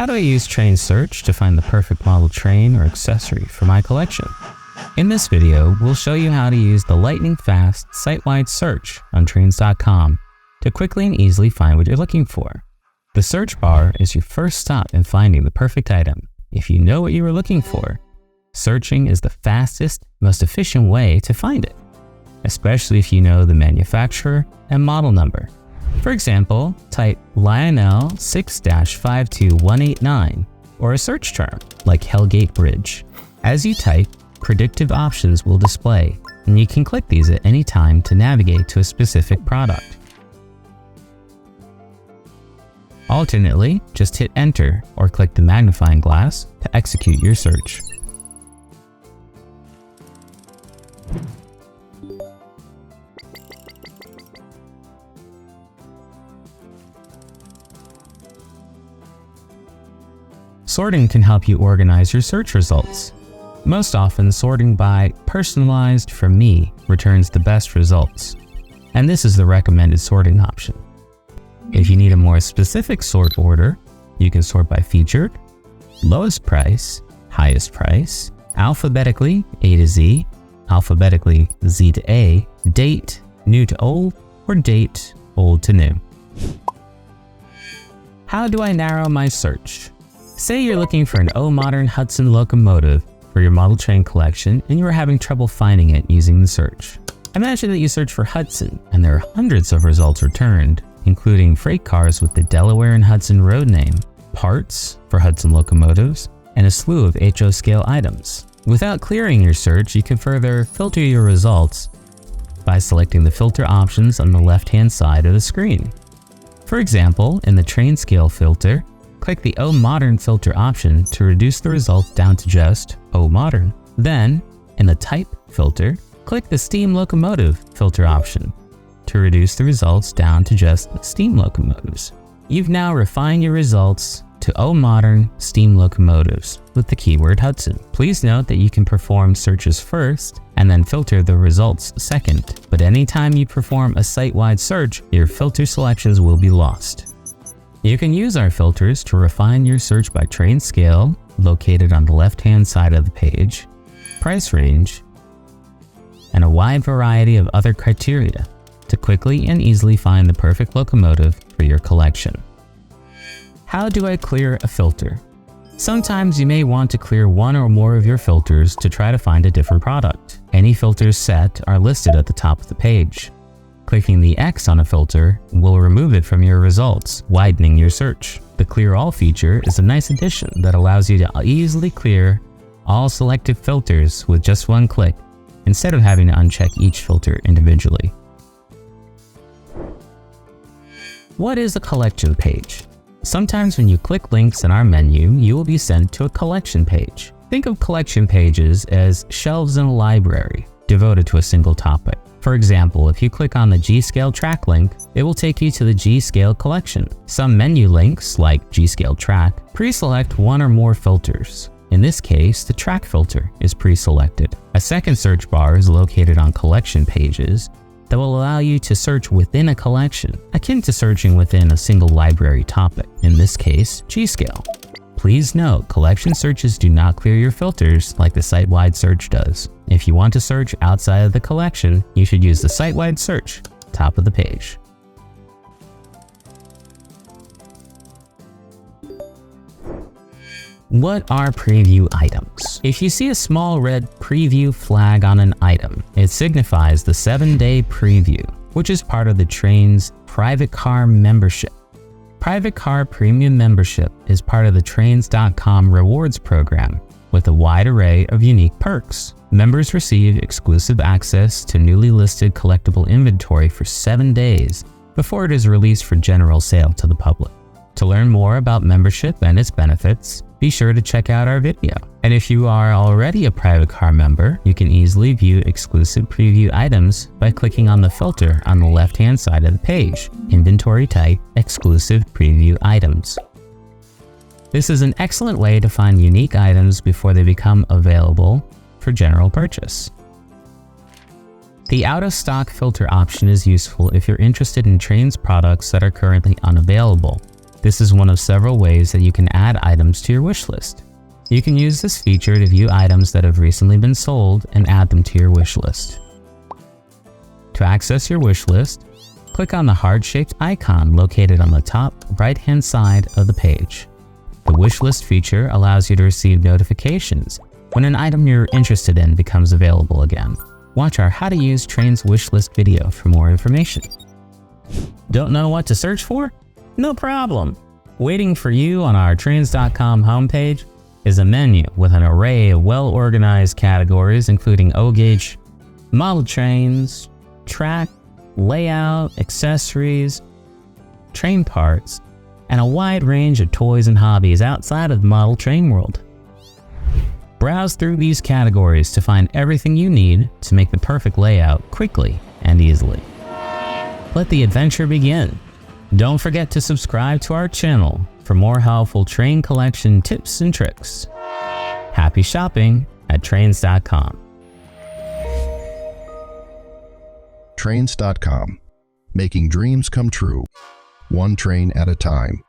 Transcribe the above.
How do I use Trainz Search to find the perfect model train or accessory for my collection? In this video, we'll show you how to use the lightning-fast site-wide search on Trainz.com to quickly and easily find what you're looking for. The search bar is your first stop in finding the perfect item. If you know what you were looking for, searching is the fastest, most efficient way to find it, especially if you know the manufacturer and model number. For example, type Lionel 6-52189 or a search term like Hellgate Bridge. As you type, predictive options will display, and you can click these at any time to navigate to a specific product. Alternately, just hit enter or click the magnifying glass to execute your search. Sorting can help you organize your search results. Most often, sorting by personalized for me returns the best results, and this is the recommended sorting option. If you need a more specific sort order, you can sort by featured, lowest price, highest price, alphabetically A to Z, alphabetically Z to A, date, new to old, or date, old to new. How do I narrow my search? Say you're looking for an modern Hudson locomotive for your model train collection and you are having trouble finding it using the search. Imagine that you search for Hudson and there are hundreds of results returned, including freight cars with the Delaware and Hudson road name, parts for Hudson locomotives, and a slew of HO scale items. Without clearing your search, you can further filter your results by selecting the filter options on the left-hand side of the screen. For example, in the train scale filter, click the O Modern filter option to reduce the results down to just O Modern. Then, in the type filter, click the Steam Locomotive filter option to reduce the results down to just steam locomotives. You've now refined your results to O Modern steam locomotives with the keyword Hudson. Please note that you can perform searches first and then filter the results second, but anytime you perform a site-wide search, your filter selections will be lost. You can use our filters to refine your search by train scale, located on the left-hand side of the page, price range, and a wide variety of other criteria to quickly and easily find the perfect locomotive for your collection. How do I clear a filter? Sometimes you may want to clear one or more of your filters to try to find a different product. Any filters set are listed at the top of the page. Clicking the X on a filter will remove it from your results, widening your search. The Clear All feature is a nice addition that allows you to easily clear all selected filters with just one click, instead of having to uncheck each filter individually. What is a collection page? Sometimes when you click links in our menu, you will be sent to a collection page. Think of collection pages as shelves in a library, devoted to a single topic. For example, if you click on the G-Scale track link, it will take you to the G-Scale collection. Some menu links, like G-Scale track, pre-select one or more filters. In this case, the track filter is pre-selected. A second search bar is located on collection pages that will allow you to search within a collection, akin to searching within a single library topic, in this case, G-Scale. Please note, collection searches do not clear your filters like the site-wide search does. If you want to search outside of the collection, you should use the site-wide search, top of the page. What are preview items? If you see a small red preview flag on an item, it signifies the 7-day preview, which is part of the Trainz private car membership. Private Car Premium Membership is part of the Trainz.com rewards program with a wide array of unique perks. Members receive exclusive access to newly listed collectible inventory for 7 days before it is released for general sale to the public. To learn more about membership and its benefits, be sure to check out our video. And if you are already a private car member, you can easily view exclusive preview items by clicking on the filter on the left-hand side of the page, Inventory Type, Exclusive Preview Items. This is an excellent way to find unique items before they become available for general purchase. The out-of-stock filter option is useful if you're interested in Trainz products that are currently unavailable. This is one of several ways that you can add items to your wish list. You can use this feature to view items that have recently been sold and add them to your wish list. To access your wish list, click on the heart-shaped icon located on the top right-hand side of the page. The wish list feature allows you to receive notifications when an item you're interested in becomes available again. Watch our How to Use Trainz wish list video for more information. Don't know what to search for? No problem. Waiting for you on our Trainz.com homepage is a menu with an array of well-organized categories including O-gauge, model trains, track, layout, accessories, train parts, and a wide range of toys and hobbies outside of the model train world. Browse through these categories to find everything you need to make the perfect layout quickly and easily. Let the adventure begin. Don't forget to subscribe to our channel for more helpful train collection tips and tricks. Happy shopping at Trainz.com. Trainz.com, making dreams come true, one train at a time.